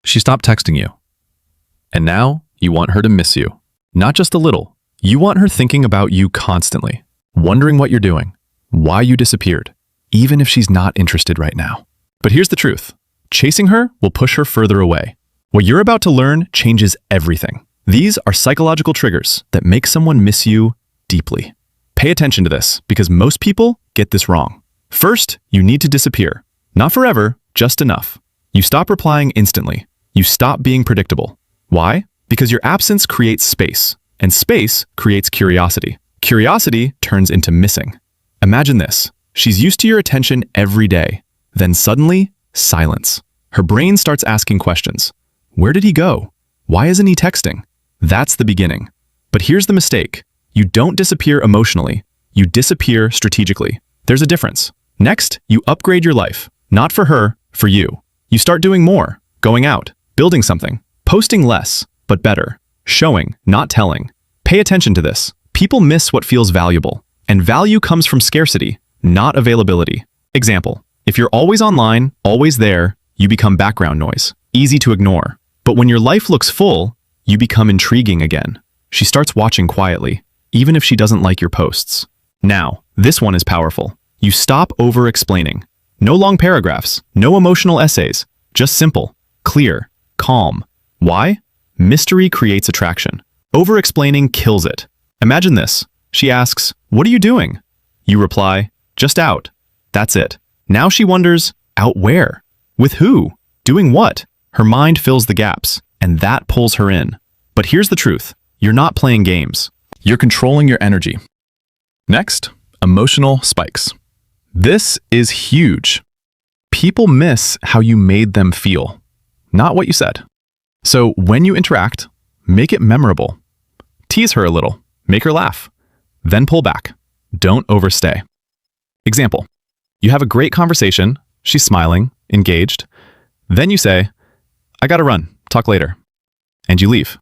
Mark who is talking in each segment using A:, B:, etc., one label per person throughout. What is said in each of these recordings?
A: She stopped texting you. And now you want her to miss you. Not just a little. You want her thinking about you constantly, wondering what you're doing, why you disappeared, even if she's not interested right now. But here's the truth. Chasing her will push her further away. What you're about to learn changes everything. These are psychological triggers that make someone miss you deeply. Pay attention to this because most people get this wrong. First, you need to disappear. Not forever, just enough. You stop replying instantly. You stop being predictable. Why? Because your absence creates space, and space creates curiosity. Curiosity turns into missing. Imagine this. She's used to your attention every day. Then suddenly, silence. Her brain starts asking questions. Where did he go? Why isn't he texting? That's the beginning. But here's the mistake. You don't disappear emotionally. You disappear strategically. There's a difference. Next, you upgrade your life. Not for her, for you. You start doing more, going out, building something, posting less, but better, showing, not telling. Pay attention to this. People miss what feels valuable, and value comes from scarcity, not availability. Example, if you're always online, always there, you become background noise, easy to ignore. But when your life looks full, you become intriguing again. She starts watching quietly, even if she doesn't like your posts. Now, this one is powerful. You stop over-explaining. No long paragraphs, no emotional essays, just simple, clear, calm. Why? Mystery creates attraction. Over-explaining kills it. Imagine this. She asks, "What are you doing?" You reply, "Just out." That's it. Now she wonders, out where? With who? Doing what? Her mind fills the gaps, and that pulls her in. But here's the truth. You're not playing games. You're controlling your energy. Next, emotional spikes. This is huge. People miss how you made them feel, not what you said. So when you interact, make it memorable. Tease her a little, make her laugh, then pull back. Don't overstay. Example, you have a great conversation, she's smiling, engaged. Then you say, "I gotta run, talk later." And you leave.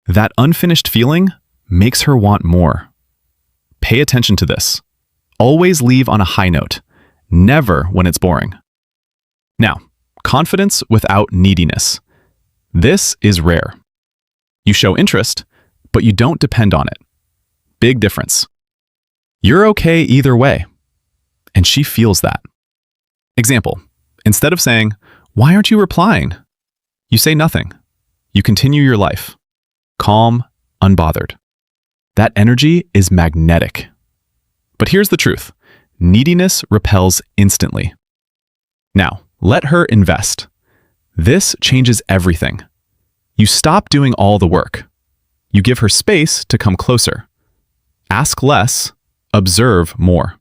A: That unfinished feeling makes her want more. Pay attention to this. Always leave on a high note, never when it's boring. Now, confidence without neediness. This is rare. You show interest, but you don't depend on it. Big difference. You're okay either way, and she feels that. Example, instead of saying, "Why aren't you replying?" You say nothing. You continue your life. Calm, unbothered. That energy is magnetic. But here's the truth. Neediness repels instantly. Now, let her invest. This changes everything. You stop doing all the work. You give her space to come closer. Ask less, observe more.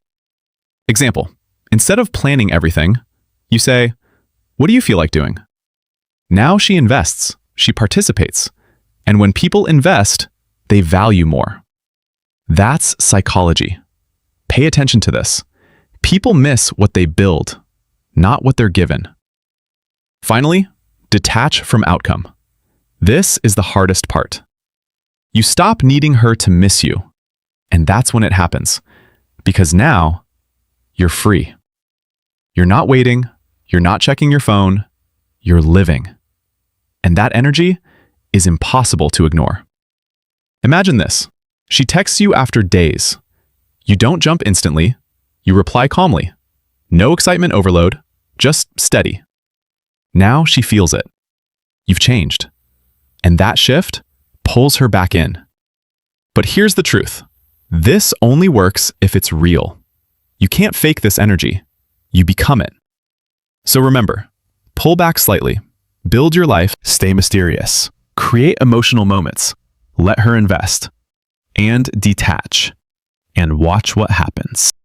A: Example, instead of planning everything, you say, "What do you feel like doing?" Now she invests, she participates. And when people invest, they value more. That's psychology. Pay attention to this. People miss what they build, not what they're given. Finally, detach from outcome. This is the hardest part. You stop needing her to miss you, and that's when it happens. Because now, you're free. You're not waiting, you're not checking your phone, you're living. And that energy is impossible to ignore. Imagine this. She texts you after days. You don't jump instantly. You reply calmly. No excitement overload, just steady. Now she feels it. You've changed. And that shift pulls her back in. But here's the truth. This only works if it's real. You can't fake this energy. You become it. So remember, pull back slightly. Build your life, stay mysterious. Create emotional moments. Let her invest. And detach. And watch what happens.